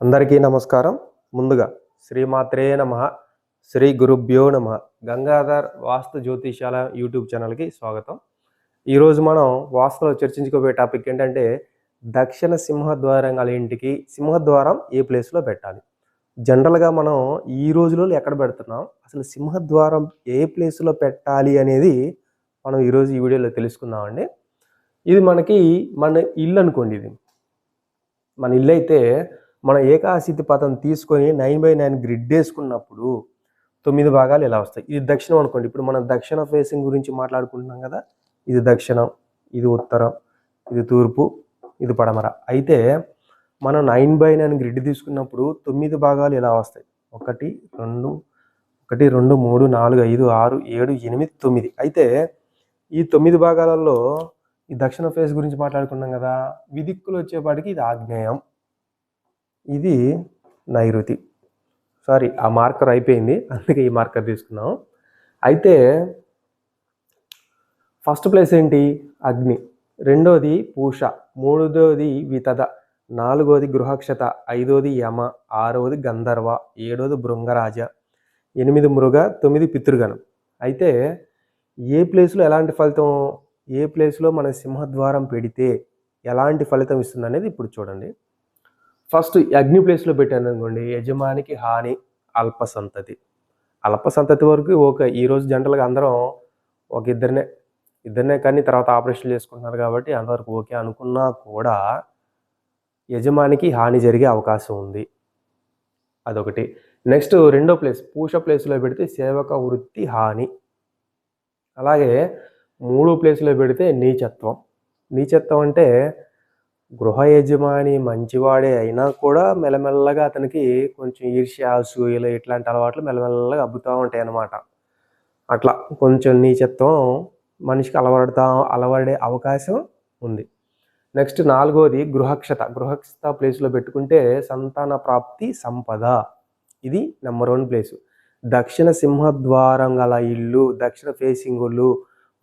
అందరికీ నమస్కారం. ముందుగా శ్రీమాత్రే నమః, శ్రీ గురుభ్యో నమః. గంగాధర్ వాస్తు జ్యోతిషాల యూట్యూబ్ ఛానల్కి స్వాగతం. ఈరోజు మనం వాస్తులో చర్చించుకోబోయే టాపిక్ ఏంటంటే దక్షిణ సింహద్వారం గల ఇంటికి సింహద్వారం ఏ ప్లేస్లో పెట్టాలి. జనరల్గా మనం ఈ రోజులలో ఎక్కడ పెడుతున్నాం, అసలు సింహద్వారం ఏ ప్లేస్లో పెట్టాలి అనేది మనం ఈరోజు ఈ వీడియోలో తెలుసుకుందామండి. ఇది మన ఇల్లు అనుకోండి. ఇది మన ఇల్లు అయితే మనం ఏకాశితి పథం తీసుకొని 9/9 గ్రిడ్ వేసుకున్నప్పుడు 9 భాగాలు ఇలా వస్తాయి. ఇది దక్షిణం అనుకోండి. ఇప్పుడు మనం దక్షిణ ఫేసింగ్ గురించి మాట్లాడుకుంటున్నాం కదా. ఇది దక్షిణం, ఇది ఉత్తరం, ఇది తూర్పు, ఇది పడమర. అయితే మనం 9/9 గ్రిడ్ తీసుకున్నప్పుడు 9 భాగాలు ఇలా వస్తాయి. 1 2 1 2 3 4 5 6 7 8 9. అయితే ఈ 9 భాగాలలో ఈ దక్షిణ ఫేస్ గురించి మాట్లాడుకున్నాం కదా. విదిక్కులు వచ్చేపాటికి ఇది ఆగ్నేయం, ఇది నైరుతి. సారీ, ఆ మార్కర్ అయిపోయింది, అందుకే ఈ మార్కర్ తీసుకున్నాం. అయితే ఫస్ట్ ప్లేస్ ఏంటి? అగ్ని. రెండోది పూష, మూడోది వితద, నాలుగోది గృహక్షత, ఐదోది యమ, ఆరవది గంధర్వ, ఏడోది భృంగరాజ, 8 మృగ, 9 పితృగణం. అయితే ఏ ప్లేస్లో ఎలాంటి ఫలితం, ఏ ప్లేస్లో మన సింహద్వారం పెడితే ఎలాంటి ఫలితం ఇస్తుంది అనేది ఇప్పుడు చూడండి. ఫస్ట్ అగ్ని ప్లేస్లో పెట్టాను అనుకోండి, యజమానికి హాని, అల్ప సంతతి. అల్ప సంతతి వరకు ఓకే. ఈరోజు జనరల్గా అందరం ఒక ఇద్దరినే కానీ తర్వాత ఆపరేషన్ చేసుకుంటున్నారు కాబట్టి అంతవరకు ఓకే అనుకున్నా కూడా యజమానికి హాని జరిగే అవకాశం ఉంది. అదొకటి. నెక్స్ట్ రెండో ప్లేస్ పూష ప్లేస్లో పెడితే సేవక వృత్తి హాని. అలాగే మూడో ప్లేస్లో పెడితే నీచత్వం. నీచత్వం అంటే గృహ యజమాని మంచివాడే అయినా కూడా మెల్లమెల్లగా అతనికి కొంచెం ఈర్ష్య, అసూయలు ఇట్లాంటి అలవాట్లు మెల్లమెల్లగా అబ్బుతూ ఉంటాయి అన్నమాట. అట్లా కొంచెం నీచత్వం మనిషికి అలవడే అవకాశం ఉంది. నెక్స్ట్ నాలుగోది గృహక్షత. గృహక్షత ప్లేస్లో పెట్టుకుంటే సంతాన ప్రాప్తి, సంపద. ఇది నెంబర్ 1 ప్లేసు. దక్షిణ సింహద్వారం గల ఇల్లు, దక్షిణ ఫేసింగులు,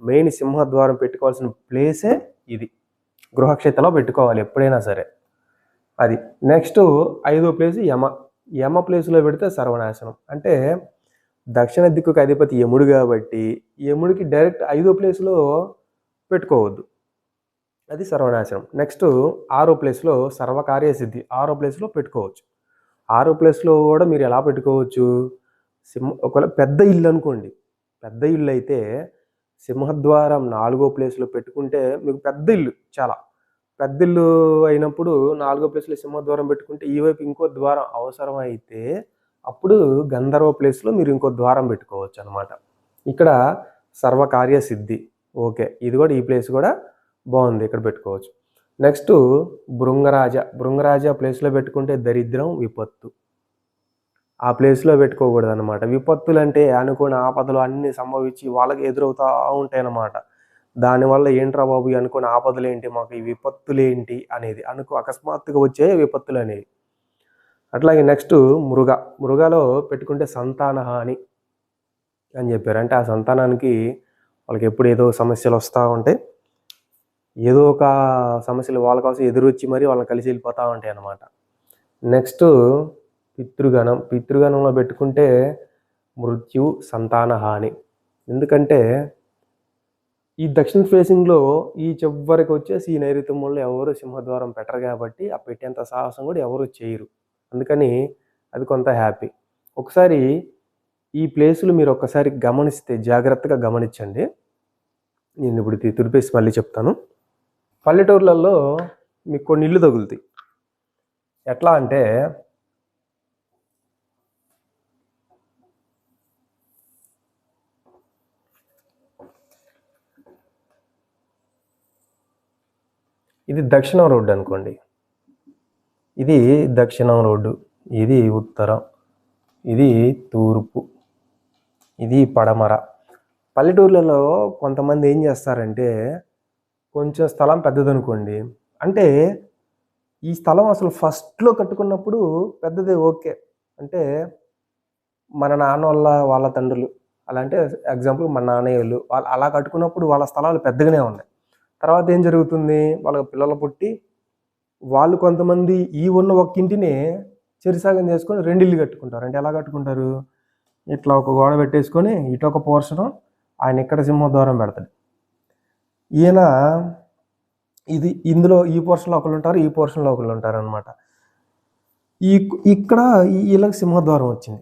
మెయిన్ సింహద్వారం పెట్టుకోవాల్సిన ప్లేసే ఇది. గృహక్షేత్రంలో పెట్టుకోవాలి ఎప్పుడైనా సరే. అది. నెక్స్ట్ 5వ ప్లేసు యమ. యమ ప్లేసులో పెడితే సర్వనాశనం. అంటే దక్షిణ దిక్కుకు అధిపతి యముడు కాబట్టి యముడికి డైరెక్ట్ 5వ ప్లేసులో పెట్టుకోవద్దు, అది సర్వనాశనం. నెక్స్ట్ 6వ ప్లేస్లో సర్వకార్య సిద్ధి. 6వ ప్లేస్లో పెట్టుకోవచ్చు. 6వ ప్లేస్లో కూడా మీరు ఎలా పెట్టుకోవచ్చు, ఒకవేళ పెద్ద ఇల్లు అనుకోండి, పెద్ద ఇల్లు అయితే సింహద్వారం 4వ ప్లేస్లో పెట్టుకుంటే మీకు పెద్ద ఇల్లు, చాలా పెద్ద ఇల్లు అయినప్పుడు 4వ ప్లేస్లో సింహద్వారం పెట్టుకుంటే ఈ వైపు ఇంకో ద్వారం అవసరం అయితే అప్పుడు గంధర్వ ప్లేస్లో మీరు ఇంకో ద్వారం పెట్టుకోవచ్చు అనమాట. ఇక్కడ సర్వకార్య సిద్ధి ఓకే. ఇది కూడా ఈ ప్లేస్ కూడా బాగుంది, ఇక్కడ పెట్టుకోవచ్చు. నెక్స్ట్ భృంగరాజ. భృంగరాజ ప్లేస్లో పెట్టుకుంటే దరిద్రం, విపత్తు. ఆ ప్లేస్లో పెట్టుకోకూడదు అనమాట. విపత్తులు అంటే అనుకోని ఆపదలు అన్నీ సంభవించి వాళ్ళకి ఎదురవుతూ ఉంటాయి అన్నమాట. దానివల్ల ఏంట్రా బాబు అనుకోని ఆపదలు ఏంటి, మాకు ఈ విపత్తులు ఏంటి అనేది అకస్మాత్తుగా వచ్చే విపత్తులు అనేవి. అట్లాగే నెక్స్ట్ మృగ. మృగలో పెట్టుకుంటే సంతాన హాని అని చెప్పారు. అంటే ఆ సంతానానికి వాళ్ళకి ఎప్పుడు ఏదో సమస్యలు వస్తూ ఉంటాయి, ఏదో ఒక సమస్యలు వాళ్ళ కోసం ఎదురొచ్చి మరి వాళ్ళని కలిసి వెళ్ళిపోతూ ఉంటాయి అన్నమాట. నెక్స్ట్ పితృగణం. పితృగణంలో పెట్టుకుంటే మృత్యు, సంతాన హాని. ఎందుకంటే ఈ దక్షిణ ఫేసింగ్లో ఈ చివరికి వచ్చేసి ఈ నైరుతి మూలలో ఎవరు సింహద్వారం పెట్టరు కాబట్టి ఆ పెట్టేంత సాహసం కూడా ఎవరు చేయరు. అందుకని అది కొంత హ్యాపీ. ఒకసారి ఈ ప్లేసులు మీరు ఒక్కసారి గమనిస్తే, జాగ్రత్తగా గమనించండి. నేను ఇప్పుడు తుడిపేసి మళ్ళీ చెప్తాను. పల్లెటూర్లలో మీకు కొన్ని ఇల్లు తగులుతాయి. ఎట్లా అంటే ఇది దక్షిణం రోడ్డు అనుకోండి, ఇది దక్షిణం రోడ్డు, ఇది ఉత్తరం, ఇది తూర్పు, ఇది పడమర. పల్లెటూర్లలో కొంతమంది ఏం చేస్తారంటే కొంచెం స్థలం పెద్దదనుకోండి, అంటే ఈ స్థలం అసలు ఫస్ట్లో కట్టుకున్నప్పుడు పెద్దదే ఓకే. అంటే మన నాన్న వాళ్ళ తండ్రులు అలా, అంటే ఎగ్జాంపుల్ మన నాన్నయ్యలు వాళ్ళు అలా కట్టుకున్నప్పుడు వాళ్ళ స్థలాలు పెద్దగానే ఉన్నాయి. తర్వాత ఏం జరుగుతుంది, వాళ్ళ పిల్లలు పుట్టి వాళ్ళు కొంతమంది ఈ ఉన్న ఒక ఇంటిని చెరిసాగం చేసుకొని 2 ఇల్లు కట్టుకుంటారు. అంటే ఎలా కట్టుకుంటారు? ఇట్లా ఒక గోడ పెట్టేసుకొని ఇటు ఒక పోర్షను, ఆయన ఇక్కడ సింహద్వారం పెడతాడు. ఈయన ఇందులో ఈ పోర్షన్లో ఒకళ్ళు ఉంటారు, ఈ పోర్షన్లో ఒకళ్ళు ఉంటారు అనమాట. ఇక్కడ వీళ్ళకి సింహద్వారం వచ్చింది.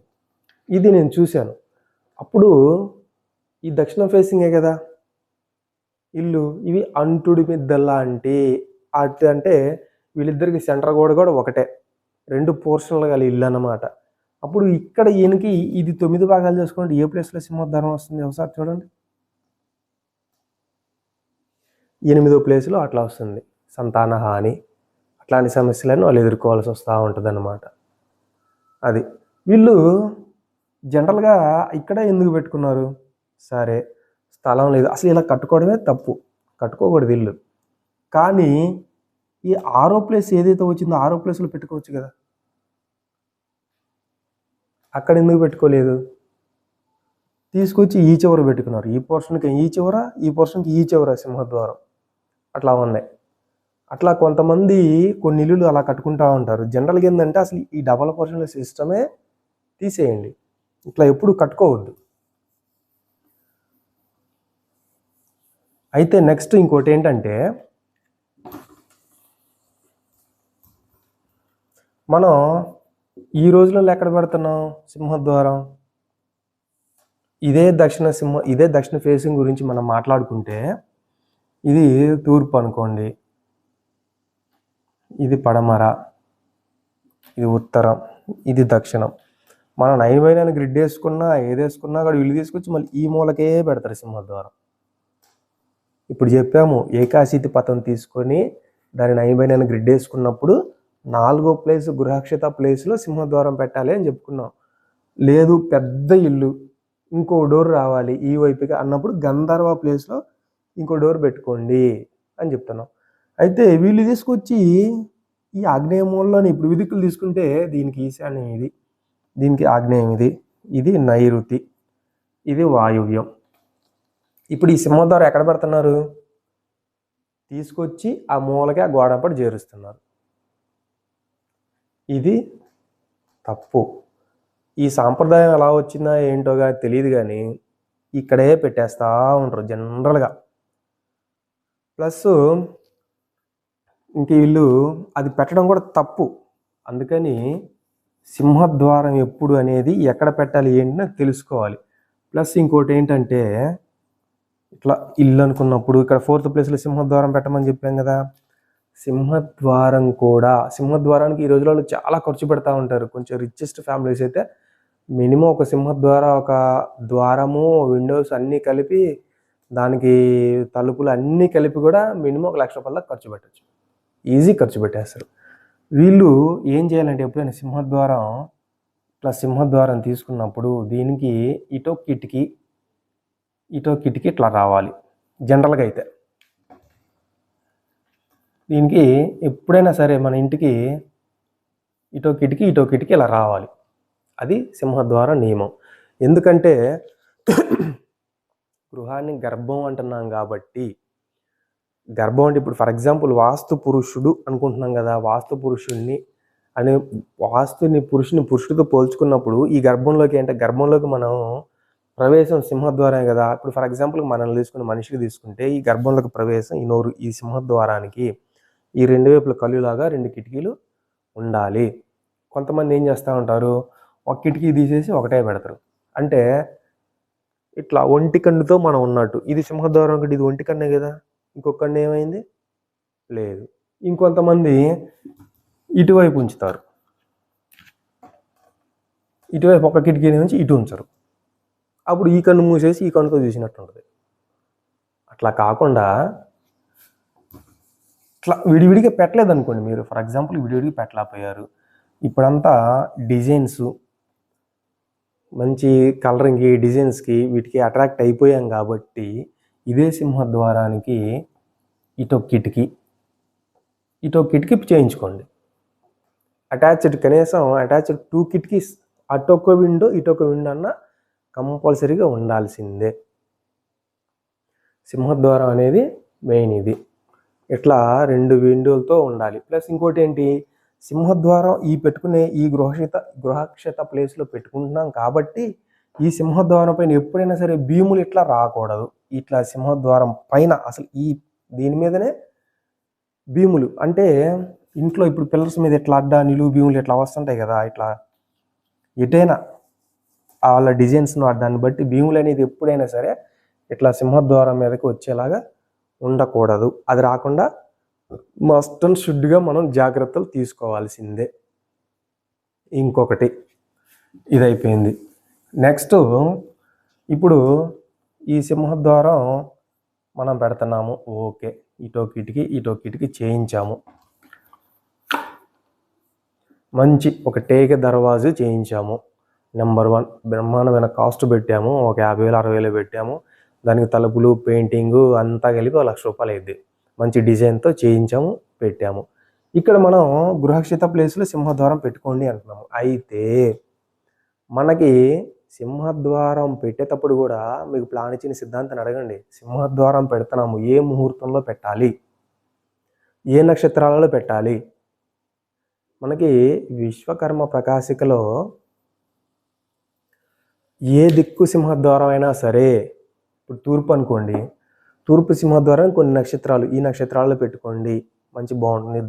ఇది నేను చూశాను. అప్పుడు ఈ దక్షిణ ఫేసింగే కదా ఇల్లు. ఇవి అంటుడి మిద్దల్లాంటి అంటే వీళ్ళిద్దరికి సెంటర్ గోడ కూడా ఒకటే, 2 పోర్షన్లు గల ఇల్లు అన్నమాట. అప్పుడు ఇక్కడ ఈయనకి ఇది 9 భాగాలు చేసుకుంటే ఏ ప్లేస్లో సింహద్వారం వస్తుంది ఒకసారి చూడండి. 8వ ప్లేస్లో అట్లా వస్తుంది. సంతాన హాని అట్లాంటి సమస్యలను వాళ్ళు ఎదుర్కోవాల్సి వస్తూ ఉంటుంది అన్నమాట. అది వీళ్ళు జనరల్గా ఇక్కడ ఎందుకు పెట్టుకున్నారు? సరే స్థలం లేదు, అసలు ఇలా కట్టుకోవడమే తప్పు, కట్టుకోకూడదు ఇల్లు. కానీ ఈ 6వ ప్లేస్ ఏదైతే వచ్చిందో 6వ ప్లేస్లో పెట్టుకోవచ్చు కదా, అక్కడ ఎందుకు పెట్టుకోలేదు? తీసుకొచ్చి ఈ చివర పెట్టుకున్నారు. ఈ పోర్షన్కి ఈ చివర, ఈ పోర్షన్కి ఈ చివర సింహద్వారం అట్లా ఉన్నాయి. అట్లా కొంతమంది కొన్ని ఇల్లులు అలా కట్టుకుంటూ ఉంటారు. జనరల్గా ఏంటంటే అసలు ఈ డబల్ పోర్షన్ల సిస్టమే తీసేయండి, ఇట్లా ఎప్పుడు కట్టుకోవద్దు. అయితే నెక్స్ట్ ఇంకోటి ఏంటంటే, మనం ఈ రోజులలో ఎక్కడ పెడుతున్నాం సింహద్వారం? ఇదే దక్షిణ ఫేసింగ్ గురించి మనం మాట్లాడుకుంటే, ఇది తూర్పు అనుకోండి, ఇది పడమర, ఇది ఉత్తరం, ఇది దక్షిణం. మనం 9/9 గ్రిడ్ వేసుకున్నా ఏది వేసుకున్నా కూడా వీళ్ళు తీసుకొచ్చి మళ్ళీ ఈ మూలకే పెడతారు సింహద్వారం. ఇప్పుడు చెప్పాము ఏకాశితి పథం తీసుకొని దాన్ని 9/9 గ్రిడ్ వేసుకున్నప్పుడు 4వ ప్లేస్ గృహక్షిత ప్లేస్లో సింహద్వారం పెట్టాలి అని చెప్పుకున్నాం. లేదు పెద్ద ఇల్లు ఇంకో డోర్ రావాలి ఈ వైపుగా అన్నప్పుడు గంధర్వ ప్లేస్లో ఇంకో డోర్ పెట్టుకోండి అని చెప్తున్నాం. అయితే వీళ్ళు తీసుకొచ్చి ఈ ఆగ్నేయ మూలలోని ఇప్పుడు విదిక్కులు తీసుకుంటే దీనికి ఈశాన్యం ఇది, దీనికి ఆగ్నేయం ఇది, ఇది నైరుతి, ఇది వాయువ్యం. ఇప్పుడు ఈ సింహద్వారం ఎక్కడ పెడుతున్నారు? తీసుకొచ్చి ఆ మూలకి ఆ గోడపడి చేరుస్తున్నారు. ఇది తప్పు. ఈ సాంప్రదాయం ఎలా వచ్చిందా ఏంటో కానీ తెలియదు, కానీ ఇక్కడే పెట్టేస్తూ ఉంటారు జనరల్గా. ప్లస్ ఇంక వీళ్ళు అది పెట్టడం కూడా తప్పు. అందుకని సింహద్వారం ఎప్పుడు అనేది ఎక్కడ పెట్టాలి ఏంటి అని తెలుసుకోవాలి. ప్లస్ ఇంకోటి ఏంటంటే, ఇట్లా ఇల్లు అనుకున్నప్పుడు ఇక్కడ 4th ప్లేస్లో సింహద్వారం పెట్టమని చెప్పాం కదా, సింహద్వారానికి ఈ రోజులలో చాలా ఖర్చు పెడతా ఉంటారు. కొంచెం రిచెస్ట్ ఫ్యామిలీస్ అయితే మినిమం ఒక సింహద్వారం, ఒక ద్వారము, విండోస్ అన్నీ కలిపి, దానికి తలుపులు అన్నీ కలిపి కూడా మినిమం 1 లక్ష రూపాయల ఖర్చు పెట్టచ్చు, ఈజీ ఖర్చు పెట్టేస్తారు. వీళ్ళు ఏం చేయాలంటే ఎప్పుడైనా సింహద్వారం తీసుకున్నప్పుడు దీనికి ఇటో కిటికీ ఇట్లా రావాలి. జనరల్గా అయితే దీనికి ఎప్పుడైనా సరే మన ఇంటికి ఇటో కిటికీ ఇలా రావాలి. అది సింహద్వారం నియమం. ఎందుకంటే గృహాన్ని గర్భం అంటున్నాం కాబట్టి, గర్భం అంటే ఇప్పుడు ఫర్ ఎగ్జాంపుల్ వాస్తు పురుషుడు అనుకుంటున్నాం కదా, వాస్తు పురుషుడిని అని పురుషుడితో పోల్చుకున్నప్పుడు ఈ గర్భంలోకి మనం ప్రవేశం సింహద్వారం కదా. ఇప్పుడు ఫర్ ఎగ్జాంపుల్ మనిషికి తీసుకుంటే ఈ గర్భంలోకి ప్రవేశం ఈ సింహద్వారానికి ఈ 2 వైపుల కళ్ళులాగా 2 కిటికీలు ఉండాలి. కొంతమంది ఏం చేస్తూ ఉంటారు, ఒక కిటికీ తీసేసి ఒకటే పెడతారు. అంటే ఇట్లా ఒంటి కన్నుతో మనం ఉన్నట్టు. ఇది సింహద్వారం ఒకటి, ఇది ఒంటి కన్నే కదా, ఇంకొక కన్ను ఏమైంది లేదు. ఇంకొంతమంది ఇటువైపు ఉంచుతారు, ఇటువైపు ఒక కిటికీ నుంచి ఇటు ఉంచరు. అప్పుడు ఈ కన్ను మూసేసి ఈ కన్నుతో చూసినట్టు ఉంటుంది. అట్లా కాకుండా ఇట్లా విడివిడిగా పెట్టలేదు అనుకోండి, మీరు ఫర్ ఎగ్జాంపుల్ విడివిడిగా పెట్టలేకపోయారు, ఇప్పుడంతా డిజైన్స్ మంచి కలరింగ్ డిజైన్స్కి వీటికి అట్రాక్ట్ అయిపోయాం కాబట్టి ఇదే సింహద్వారానికి ఇటో కిటికీ చేయించుకోండి. కనీసం అటాచ్డ్ 2 కిటికీస్, అటొక విండో ఇటొక విండో అన్న కంపల్సరీగా ఉండాల్సిందే. సింహద్వారం అనేది మెయిన్ ఇది. ఇట్లా 2 విండోలతో ఉండాలి. ప్లస్ ఇంకోటి ఏంటి, సింహద్వారం పెట్టుకునే ఈ గృహక్షిత ప్లేస్లో పెట్టుకుంటున్నాం కాబట్టి ఈ సింహద్వారం పైన ఎప్పుడైనా సరే భీములు ఇట్లా రాకూడదు. ఇట్లా సింహద్వారం పైన అసలు దీని మీదనే భీములు అంటే ఇంట్లో ఇప్పుడు పిల్లర్స్ మీద ఇట్లా అడ్డా నిలువు భీములు ఇట్లా వస్తుంటాయి కదా, ఇట్లా ఎటైనా వాళ్ళ డిజైన్స్ను దాన్ని బట్టి భీములు అనేది ఎప్పుడైనా సరే ఇట్లా సింహద్వారం మీదకి వచ్చేలాగా ఉండకూడదు. అది రాకుండా మస్ట్ అండ్ షుడ్గా మనం జాగ్రత్తలు తీసుకోవాల్సిందే. ఇంకొకటి ఇది అయిపోయింది. నెక్స్ట్ ఇప్పుడు ఈ సింహద్వారం మనం పెడుతున్నాము, ఓకే, ఇటోకిటికి చేయించాము. మంచి ఒక టేక దర్వాజు చేయించాము. నెంబర్ 1 బ్రహ్మాండమైన కాస్ట్ పెట్టాము. ఒక 50,000 60,000 పెట్టాము. దానికి తలుపులు పెయింటింగు అంతా కలిపి 1,00,000 రూపాయలు అయింది. మంచి డిజైన్తో చేయించాము, పెట్టాము. ఇక్కడ మనం గృహక్షిత ప్లేస్లో సింహద్వారం పెట్టుకోండి అంటున్నాము. అయితే మనకి సింహద్వారం పెట్టేటప్పుడు కూడా మీకు ప్లాన్ ఇచ్చిన సిద్ధాంతాన్ని అడగండి. సింహద్వారం పెడుతున్నాము, ఏ ముహూర్తంలో పెట్టాలి, ఏ నక్షత్రాలలో పెట్టాలి? మనకి విశ్వకర్మ ప్రకాశికలో ఏ దిక్కు సింహద్వారం అయినా సరే, ఇప్పుడు తూర్పు అనుకోండి, తూర్పు సింహద్వారం కొన్ని నక్షత్రాలు, ఈ నక్షత్రాల్లో పెట్టుకోండి, మంచి బాగుంటుంది.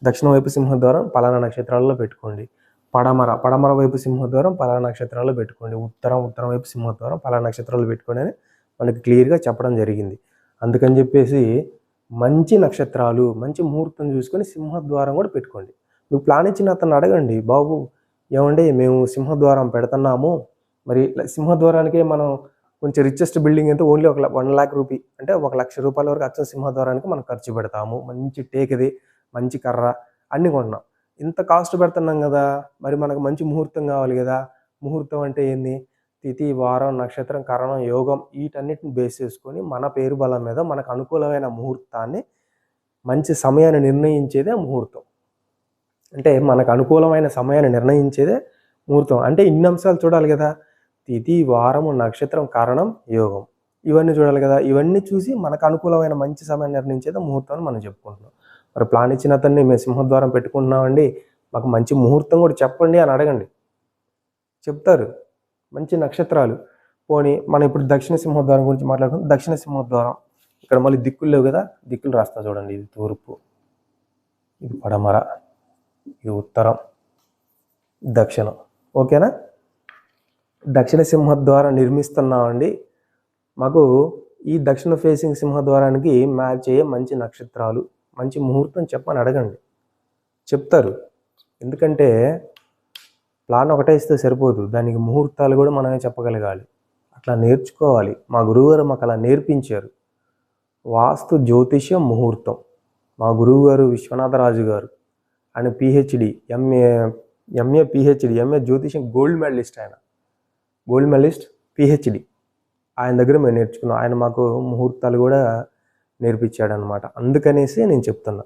దక్షిణ వైపు సింహద్వారం పలానా నక్షత్రాల్లో పెట్టుకోండి. పడమర వైపు సింహద్వారం పలానా నక్షత్రాల్లో పెట్టుకోండి. ఉత్తరం వైపు సింహద్వారం పలానా నక్షత్రాల్లో పెట్టుకోండి అని మనకి క్లియర్గా చెప్పడం జరిగింది. అందుకని చెప్పేసి మంచి నక్షత్రాలు, మంచి ముహూర్తం చూసుకొని సింహద్వారం కూడా పెట్టుకోండి. నువ్వు ప్లాన్ ఇచ్చిన అతను అడగండి, బాబు ఏమండి మేము సింహద్వారం పెడుతున్నాము, మరి సింహద్వారానికే మనం కొంచెం రిచెస్ట్ బిల్డింగ్ అయితే ఓన్లీ 1,00,000 రూపీ అంటే 1,00,000 రూపాయల వరకు అచ్చం సింహద్వారానికి మనం ఖర్చు పెడతాము. మంచి టేకది, మంచి కర్ర అన్నీ కొన్నాం. ఇంత కాస్ట్ పెడుతున్నాం కదా, మరి మనకు మంచి ముహూర్తం కావాలి కదా. ముహూర్తం అంటే ఏంది? తిథి, వారం, నక్షత్రం, కరణం, యోగం వీటన్నిటిని బేస్ చేసుకొని మన పేరు బలం మీద మనకు అనుకూలమైన ముహూర్తాన్ని, మంచి సమయాన్ని నిర్ణయించేదే ముహూర్తం. అంటే మనకు అనుకూలమైన సమయాన్ని నిర్ణయించేదే ముహూర్తం. అంటే ఇన్ని అంశాలు చూడాలి కదా, తిథి, వారము, నక్షత్రం, కారణం, యోగం, ఇవన్నీ చూడాలి కదా. ఇవన్నీ చూసి మనకు అనుకూలమైన మంచి సమయాన్ని నిర్ణయించేదే ముహూర్తం అని మనం చెప్పుకుంటున్నాం. మరి ప్లాన్ ఇచ్చిన అతన్ని మేము సింహద్వారం పెట్టుకుంటున్నామండి, మాకు మంచి ముహూర్తం కూడా చెప్పండి అని అడగండి, చెప్తారు. మంచి నక్షత్రాలు పోనీ మనం ఇప్పుడు దక్షిణ సింహద్వారం గురించి మాట్లాడుకుంటాం. దక్షిణ సింహద్వారం ఇక్కడ మళ్ళీ దిక్కులు లేవు కదా, దిక్కులు రాస్తా చూడండి. ఇది తూర్పు, ఇది పడమర, ఇది ఉత్తరం, దక్షిణం. ఓకేనా? దక్షిణ సింహద్వారం నిర్మిస్తున్నామండి, మాకు ఈ దక్షిణ ఫేసింగ్ సింహద్వారానికి మ్యాచ్ అయ్యే మంచి నక్షత్రాలు, మంచి ముహూర్తం చెప్పని అడగండి, చెప్తారు. ఎందుకంటే ప్లాన్ ఒకటే ఇస్తే సరిపోదు, దానికి ముహూర్తాలు కూడా మనమే చెప్పగలగాలి. అట్లా నేర్చుకోవాలి. మా గురువుగారు మాకు అలా నేర్పించారు. వాస్తు జ్యోతిష్యం ముహూర్తం మా గురువుగారు విశ్వనాథరాజు గారు, ఆయన పిహెచ్డి, ఎంఏ పిహెచ్డి, ఎంఏ జ్యోతిష్యం గోల్డ్ మెడలిస్ట్ పిహెచ్డి. ఆయన దగ్గర మేము నేర్చుకున్నాం. ఆయన మాకు ముహూర్తాలు కూడా నేర్పించాడు అనమాట. అందుకనేసి నేను చెప్తున్నా,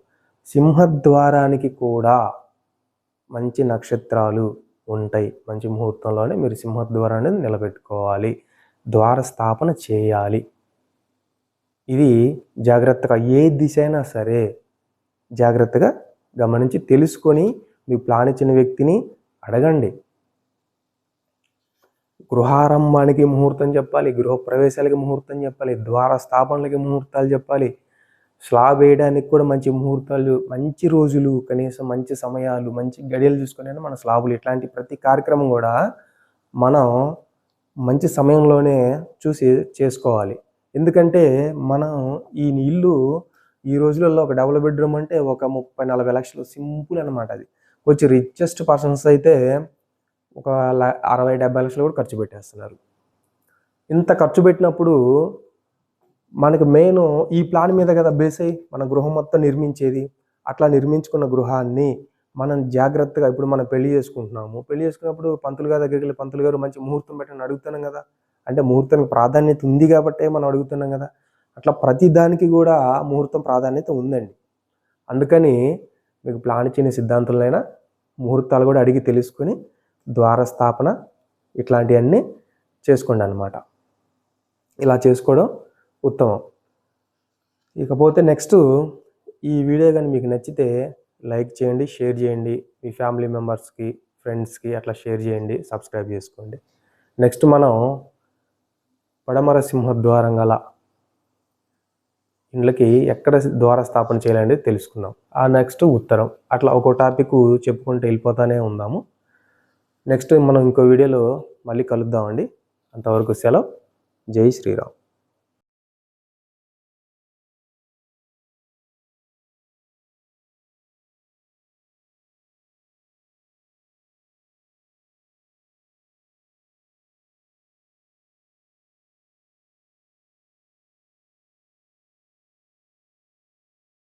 సింహద్వారానికి కూడా మంచి నక్షత్రాలు ఉంటాయి. మంచి ముహూర్తంలోనే మీరు సింహద్వారాన్ని నిలబెట్టుకోవాలి, ద్వార స్థాపన చేయాలి. ఇది జాగ్రత్తగా ఏ దిశ అయినా సరే జాగ్రత్తగా గమనించి తెలుసుకొని మీ ప్లాన్ ఇచ్చిన వ్యక్తిని అడగండి. గృహారంభానికి ముహూర్తం చెప్పాలి, గృహప్రవేశాలకి ముహూర్తం చెప్పాలి, ద్వార స్థాపనలకి ముహూర్తాలు చెప్పాలి, స్లాబ్ వేయడానికి కూడా మంచి ముహూర్తాలు, మంచి రోజులు, కనీసం మంచి సమయాలు, మంచి గడియలు చూసుకొని మన స్లాబులు, ఇట్లాంటి ప్రతి కార్యక్రమం కూడా మనం మంచి సమయంలోనే చూసి చేసుకోవాలి. ఎందుకంటే మనం ఈ ఇల్లు ఈ రోజులలో ఒక డబుల్ బెడ్రూమ్ అంటే ఒక 30-40 లక్షలు సింపుల్ అనమాట. అది కొంచెం రిచెస్ట్ పర్సన్స్ అయితే ఒక 60-70 లక్షలు కూడా ఖర్చు పెట్టేస్తున్నారు. ఇంత ఖర్చు పెట్టినప్పుడు మనకు మెయిన్ ఈ ప్లాన్ మీద కదా బేస్ అయ్యి మన గృహం మొత్తం నిర్మించేది. అట్లా నిర్మించుకున్న గృహాన్ని మనం జాగ్రత్తగా, ఇప్పుడు మనం పెళ్లి చేసుకుంటున్నాము, పెళ్లి చేసుకున్నప్పుడు పంతులు గారి దగ్గరికి వెళ్ళి, పంతులు గారు మంచి ముహూర్తం పెట్టని అడుగుతున్నాం కదా, అంటే ముహూర్తానికి ప్రాధాన్యత ఉంది కాబట్టే మనం అడుగుతున్నాం కదా. అట్లా ప్రతి దానికి కూడా ముహూర్తం ప్రాధాన్యత ఉందండి. అందుకని మీకు ప్లాన్ ఇచ్చిన సిద్ధాంతులైనా ముహూర్తాలు కూడా అడిగి తెలుసుకొని ద్వార స్థాపన ఇట్లాంటివన్నీ చేసుకోండి అన్నమాట. ఇలా చేసుకోవడం ఉత్తమం. ఇకపోతే నెక్స్ట్ ఈ వీడియో కానీ మీకు నచ్చితే లైక్ చేయండి, షేర్ చేయండి, మీ ఫ్యామిలీ మెంబర్స్కి, ఫ్రెండ్స్కి అట్లా షేర్ చేయండి, సబ్స్క్రైబ్ చేసుకోండి. నెక్స్ట్ మనం పడమర సింహద్వారం గల ఇండ్లకి ఎక్కడ ద్వార స్థాపన చేయాలనేది తెలుసుకుందాం. ఆ నెక్స్ట్ ఉత్తరం, అట్లా ఒక్కో టాపిక్ చెప్పుకుంటూ వెళ్ళిపోతానే ఉందాము. నెక్స్ట్ మనం ఇంకో వీడియోలో మళ్ళీ కలుద్దామండి. అంతవరకు సెలవు. జై శ్రీరామ్.